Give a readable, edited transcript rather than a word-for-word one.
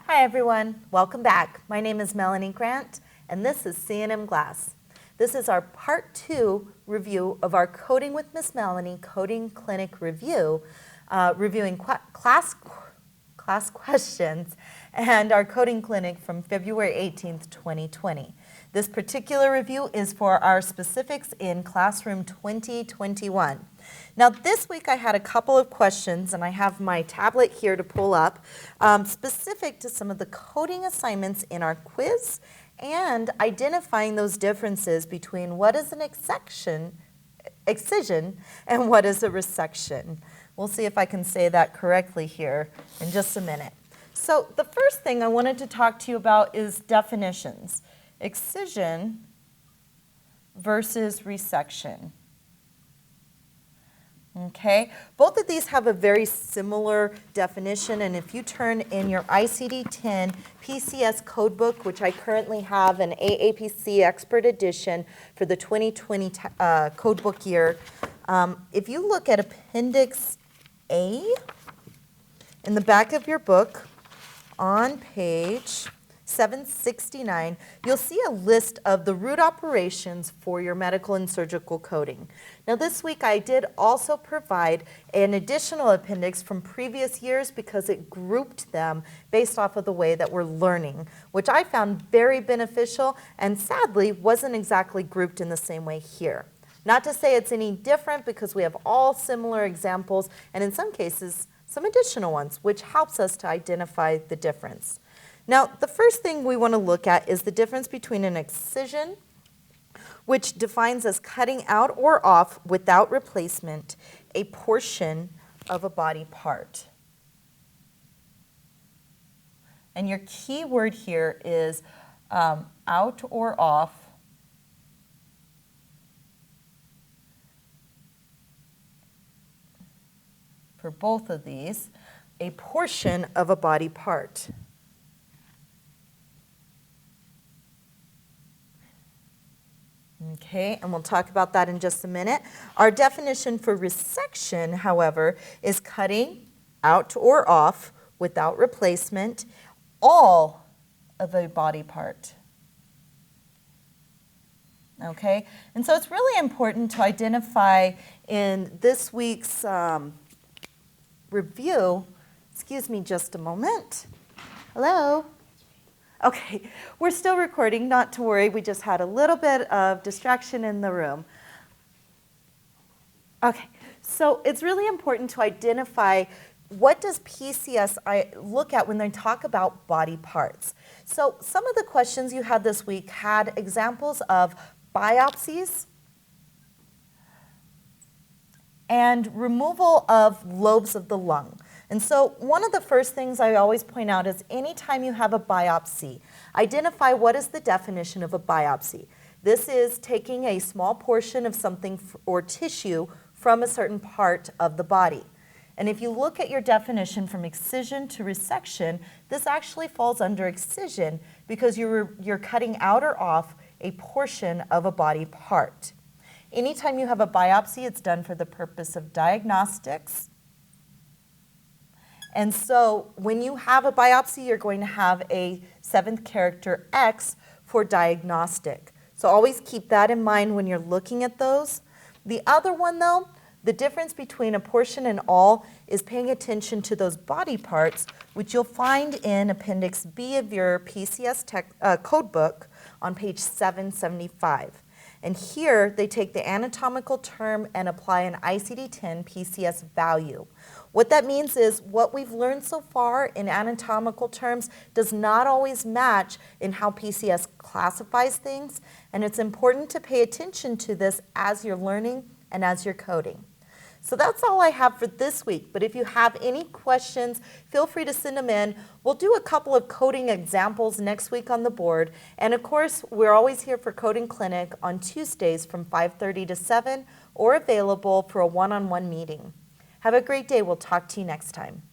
Hi everyone, welcome back. My name is Melanie Grant and this is C&M Glass. This is our part 2 review of our Coding with Miss Melanie Coding Clinic review, reviewing class questions and our coding clinic from February 18th, 2020. This particular review is for our specifics in Classroom 2021. Now this week I had a couple of questions and I have my tablet here to pull up specific to some of the coding assignments in our quiz and identifying those differences between what is an excision and what is a resection. We'll see if I can say that correctly here in just a minute. So the first thing I wanted to talk to you about is definitions. Excision versus resection. Okay, both of these have a very similar definition, and if you turn in your ICD-10-PCS codebook, which I currently have an AAPC Expert Edition for the 2020 codebook year, if you look at Appendix A in the back of your book on page 769, you'll see a list of the root operations for your medical and surgical coding. Now this week I did also provide an additional appendix from previous years because it grouped them based off of the way that we're learning, which I found very beneficial and sadly wasn't exactly grouped in the same way here. Not to say it's any different because we have all similar examples and in some cases some additional ones, which helps us to identify the difference. Now, the first thing we want to look at is the difference between an excision, which defines as cutting out or off without replacement a portion of a body part. And your key word here is out or off for both of these, a portion of a body part. Okay, and we'll talk about that in just a minute. Our definition for resection, however, is cutting out or off without replacement all of a body part. Okay, and so it's really important to identify in this week's review, excuse me just a moment. Hello? Okay, we're still recording, not to worry, we just had a little bit of distraction in the room. Okay, so it's really important to identify what does PCS look at when they talk about body parts. So some of the questions you had this week had examples of biopsies and removal of lobes of the lung. And so one of the first things I always point out is anytime you have a biopsy, identify what is the definition of a biopsy. This is taking a small portion of something or tissue from a certain part of the body. And if you look at your definition from excision to resection, this actually falls under excision because you're cutting out or off a portion of a body part. Anytime you have a biopsy, it's done for the purpose of diagnostics. And so when you have a biopsy, you're going to have a 7th character X for diagnostic. So always keep that in mind when you're looking at those. The other one though, the difference between a portion and all is paying attention to those body parts, which you'll find in Appendix B of your PCS code book on page 775. And here they take the anatomical term and apply an ICD-10-PCS value. What that means is what we've learned so far in anatomical terms does not always match in how PCS classifies things, and it's important to pay attention to this as you're learning and as you're coding. So that's all I have for this week, but if you have any questions, feel free to send them in. We'll do a couple of coding examples next week on the board, and of course, we're always here for Coding Clinic on Tuesdays from 5:30 to 7, or available for a one-on-one meeting. Have a great day. We'll talk to you next time.